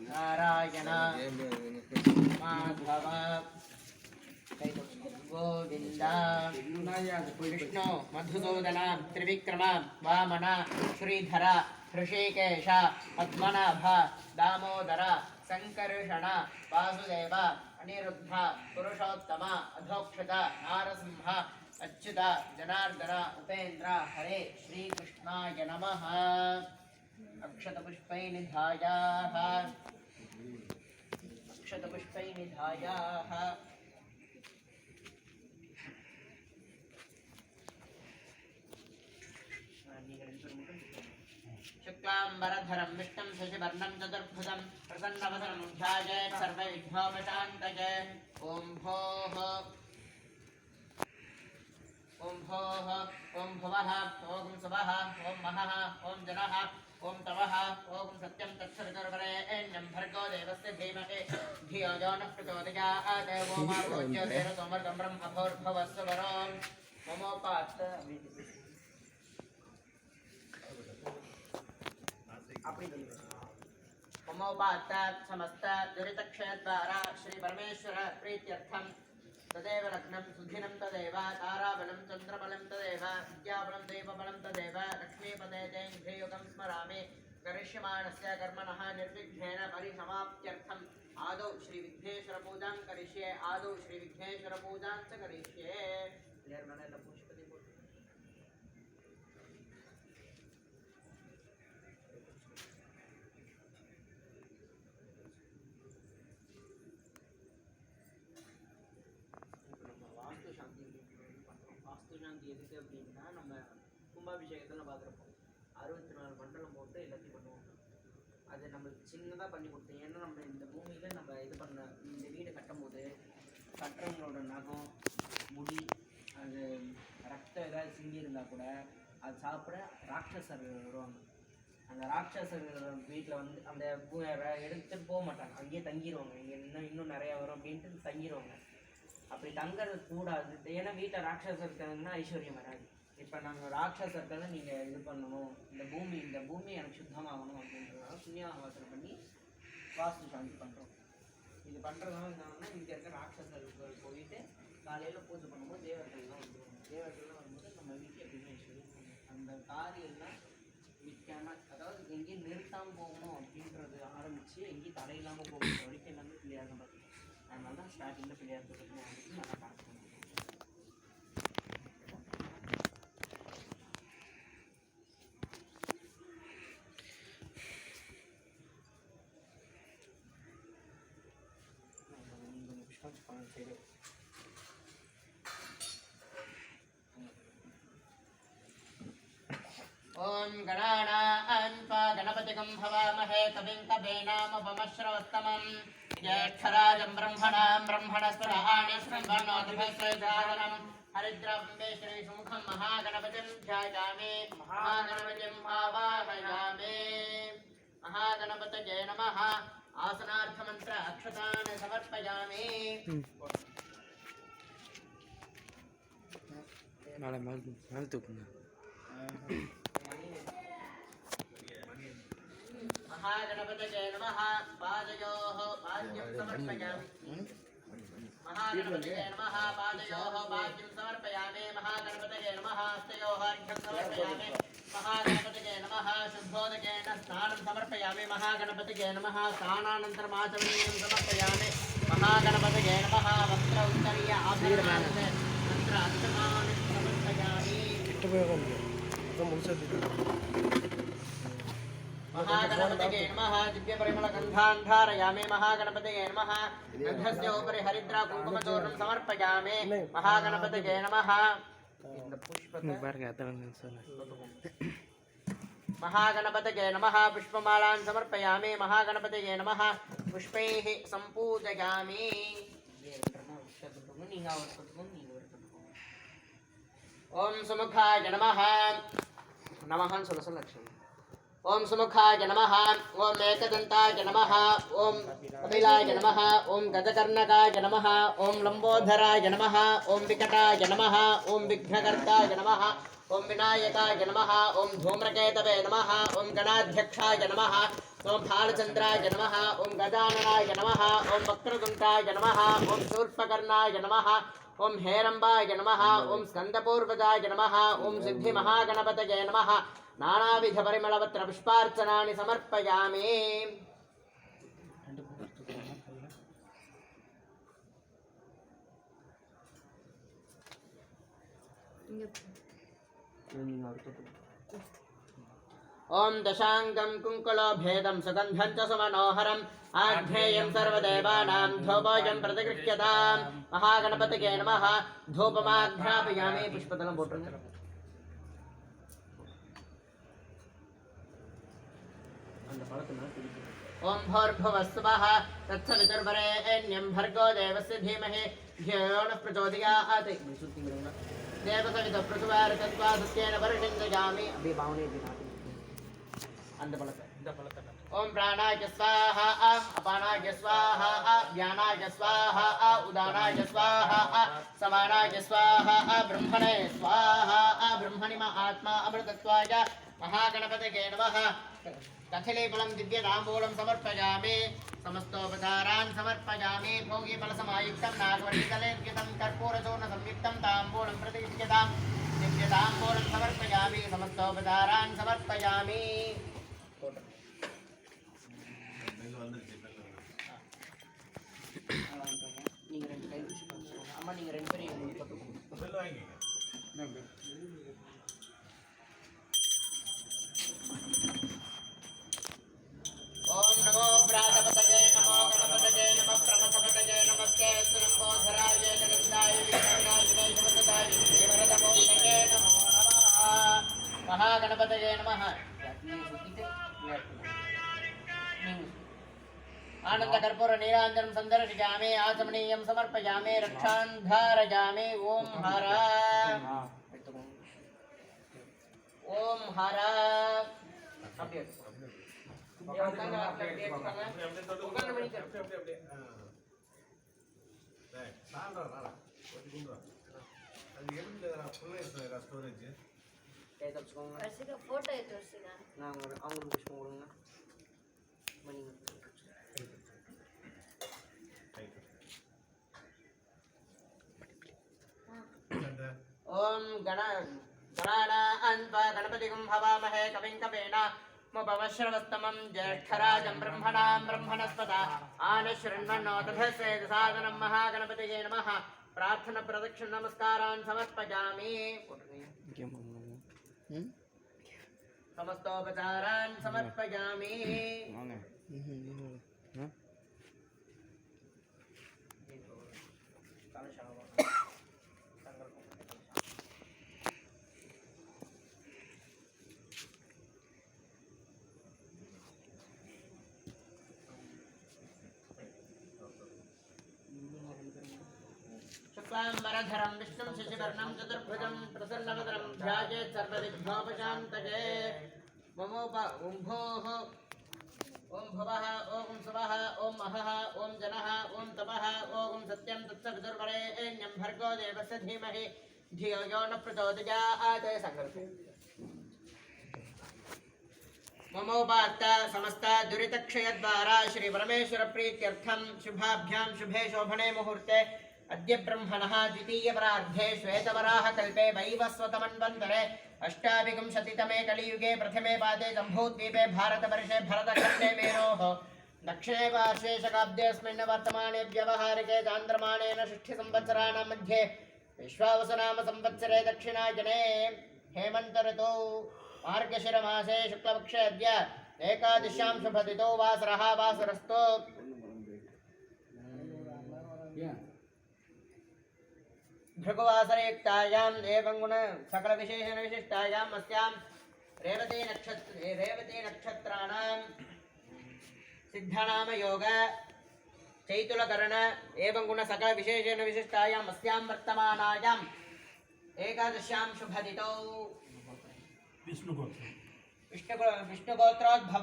नारायण माधव गोविंद विष्णु मधुसूदन त्रिविक्रम वामन श्रीधर ऋषिकेश पद्मनाभ दामोदर संकर्षण वासुदेव अनिरुद्ध पुरुषोत्तम अधोक्षित नारसिंह अच्युत जनार्दन उपेन्द्र हरे श्रीकृष्णाय नमः। अक्षतपुष्पै निधायाः शुक्लांबरधरं विष्णुं शशिवर्णं चतुर्भुजं प्रसन्नवदनं ध्यायेत् सर्वविघ्नोपशान्तये। ॐ भोः ॐ भुवः ॐ सुवः ॐ महः ॐ जनः ॐ तवः ॐ सत्यं तत्सवितुर्वरेण्यं भर्गो देवस्य धीमहि धियो यो नः प्रचोदयात्। ॐ मार्गोज्योतिः सोमर्गं ब्रह्म भूर्भुवः स्वरो ममोपात् ममोपात्तात् समस्त दुरितक्षयद्वारा श्री परमेश्वर प्रीत्यर्थं तदेव लग्नं सुधिनं तदेव ताराबलं चन्द्रबलं तदेव विद्याबलं देवबलं तदेव लक्ष्मीपदे तेऽङ्घ्रियुगं स्मरामि। करिष्यमाणस्य कर्मणः निर्विघ्नेन परिसमाप्त्यर्थम् आदौ श्रीविघ्नेश्वरपूजां करिष्ये च करिष्ये। எதுக்கு அப்படின்னா நம்ம கும்பாபிஷேகத்தில் பார்த்துருப்போம் 64 மண்டலம் போட்டு எல்லாத்தையும் பண்ணுவோம். அது நம்மளுக்கு சின்னதாக பண்ணி கொடுத்தோம். ஏன்னா நம்ம இந்த பூமியில் நம்ம இது பண்ண இந்த வீடு கட்டும்போது கட்டுறவங்களோட நகம் முடி அது ரத்தம் ஏதாவது சிங்கி இருந்தால் கூட அது சாப்பிட ராட்சசர் வருவாங்க. அந்த ராட்சசர் வீட்டில் வந்து அந்த எடுத்துகிட்டு போக மாட்டாங்க, அங்கேயே தங்கிடுவாங்க. இங்கே இன்னும் நிறையா வரும் அப்படின்ட்டு தங்கிடுவாங்க. அப்படி தங்கிறது கூடாது. ஏன்னா வீட்டில் ராட்சசம் இருக்கிறதுனா ஐஸ்வர்யம் வராது. இப்போ நாங்கள் ராட்சசர்களை நீங்கள் இது பண்ணணும், இந்த பூமி எனக்கு சுத்தமாகணும் அப்படின்றதுனால புண்ணியாவாசனை பண்ணி வாஸ்து சாந்தி பண்ணுறோம். இது பண்ணுறதுனால என்னன்னா இங்கே இருக்க ராட்சசர்கள் போயிட்டு காலையில் பூஜை பண்ணும்போது தேவர்கள்லாம் வந்துடுவாங்க. தேவர்கள்லாம் வரும்போது நம்ம வீட்டில் எப்படின்னு ஐஸ்வர்யம் அந்த காரியெல்லாம் விற்காமல், அதாவது எங்கேயும் நிறுத்தாமல் போகணும் அப்படின்றது ஆரம்பித்து எங்கேயும் தடையில்லாமல் போகணும் வரைக்கும் எல்லாமே கிளியாக தான் பார்த்துக்கணும். அதனால தான் ஸ்டார்டிங்கில் பிள்ளையார் தொகுதி நல்லா பார்க்கணும். சரி ओम गणानान्वा गणपतिगं भवामहे कविं कवीनामुपमश्रवत्तमं ज्येष्ठराजं ब्रह्मणस्पदानि शृण्वन्नोतिभिस्वेदानं हरिद्रव्ये श्रीसुमुखं महागणपतिं ध्यायामि महागणपतिं आवाहयामि। महागणपतये नमः। आसनार्थमन्त्र अक्षतान् समर्पयामि। महागणपतये नमः। पादयोः पाद्यं समर्पयामि। महागणपतये नमः। पादयोः पाद्यं समर्पयामि। महागणपतये नमः। हस्तयोः अर्घ्यं समर्पयामि। महागणपतये नमः। शुद्धोदकेन स्नानं समर्पयामि। महागणपतये नमः। स्नानानन्तरम् आचमनीयं समर्पयामि। महागणपतये नमः। वस्त्र उत्तरीय आभरणानि मंत्र अक्षतानि समर्पयामि। महागणपतये नमः। दिव्यपरिमलगन्धान् धारयामि। महागणपतये नमः। गन्धस्य उपरि हरिद्रा कुङ्कुमचूर्णं समर्पयामि। महागणपतये नमः। महागणपतये नमः। पुष्पमालां समर्पयामि। महागणपतये नमः। पुष्पैः सम्पूजयामि। ओम सुमुखाय नमः। नमः सुलक्षण। ओम सुमुखाय नमः। ओम एकदन्ताय नमः। ओम कपिलाय नमः। ओम गजकर्णकाय नमः। ओम लंबोधराय नमः। ओम विकटाय नमः। ओम विघ्नकर्ताय नमः। ओम विनायकाय नमः ओम धूम्रकेतवे नमः ओम गणाध्यक्षाय नमः ओम भालचंद्राय नमः ओम गजाननाय नमः ओम वक्रतुंडाय नमः ओम शूर्पकर्णाय नमः ओम हेरंबाय नमः ओम स्कंदपूर्वजाय नमः ओम सिद्धिमहागणपतये नमः नानाविधपरिमलपत्र पुष्पार्चनानि समर्पयामि ओम दशांगम कुंकुलो भेदम सुगंधं च सुमनोहरम् आध्यायं सर्वदेवानां धूपोऽयं प्रतिगृह्यतां महागणपतये नमः धूपमाघ्रापयामि पुष्पदलं पोट्रुंगा ओम भूर्भुवस्सुवः तत्सवितुर्वरेण्यं भर्गो देवस्य धीमहि धियो यो नः प्रचोदयात् देवसवितुर्प्रसुवार्तत्वासत्येन वर्षिन्दयामि अभिभावने दिनाति ओम प्राणाय स्वाहा अपानाय स्वाहा व्यानाय स्वाहा उदानाय स्वाहा समानाय स्वाहा ब्रह्मणे स्वाहा ब्रह्मणि आत्मा अमृतत्वाय महागणपतये नमः कथिलीफलं दिव्यताम्बूलं समर्पयामि समस्तोपचारान् समर्पयामि भोगीफलसमायुक्तं नागवल्लिकलेप्यतं कर्पूरचूर्णसंयुक्तं ताम्बूलं प्रतिगृह्यतां दिव्यताम्बूलं समर्पयामि समस्तोपचारान् समर्पयामि अम्मा நீங்க ரெண்டு பேரும் ओम नमो प्रातपतये नमो गणपतये नमः प्रमथपतये नमस्ते सुरंबोधराय जगन्नाय विघ्नविनाशाय विघ्नवरदाय देवरतमोदये नमो नमः महागणपतये नमः आनंद कर्पूर नीरांजनं संदर्शयामि आचमनीयं समर्पयामि रक्षां धारयामि ओम हर फोटो तोर्सिदा ओम गणानान्वा गणपतिगुं हवामहे कविं कवेन मुपवश्रवस्तमं ज्येष्ठराजं ब्रह्मणां ब्रह्मणस्पदा आनशृण्वन्नोतभस्वेदसादनं महागणपतये नमः प्रार्थना प्रदक्षिण नमस्कारान् समर्पयामि समस्तोपचारान् समर्पयामि शुक्लांबरधरं विष्णुं शशिवर्णं चतुर्भुजं प्रसन्नवदनं ध्यायेत् सर्वविघ्नोपशान्तये ओम भोः ओम भवः ओम सुवः ओम महः ओम जनः ओम तपः ओम सत्यं तत्सवितुर्वरेण्यं भर्गो देवस्य धीमहि धियो यो न प्रचोदयात् संकल्पे ममोपात्त समस्त दुरितक्षयद्वारा श्री परमेश्वर प्रीत्यर्थं शुभाभ्यां शुभे शोभने मुहूर्ते अद्य ब्रह्मणः द्वितीयपरार्धे श्वेतवराह कल्पे वैवस्वतमन्वन्तरे अष्टाविंशतितमे कलियुगे प्रथमे पादे जम्बूद्वीपे भारतवर्षे भरतखण्डे मेरोः दक्षिणे पार्श्वे शकाब्देऽस्मिन् वर्तमाने व्यवहारिके चान्द्रमाणेन षष्ठिसंवत्सराणां मध्ये विश्वावसुनाम संवत्सरे दक्षिणायने हेमन्त ऋतौ मार्गशिरमासे शुक्लपक्षे अद्य एकादश्यां शुभतिथौ वासरः वासरस्तु भृगुवासरयुक्तायाम् एवं गुण सकल विशेषण विशिष्टायाम् अस्यां रेवती नक्षत्राणां सिद्धनाम योग चैतुलकरण एवं गुण सकल विशेषण विशिष्टायाम् अस्यां वर्तमानायाम् एकादश्यां शुभतिथौ विष्णुगोत्रोद्भव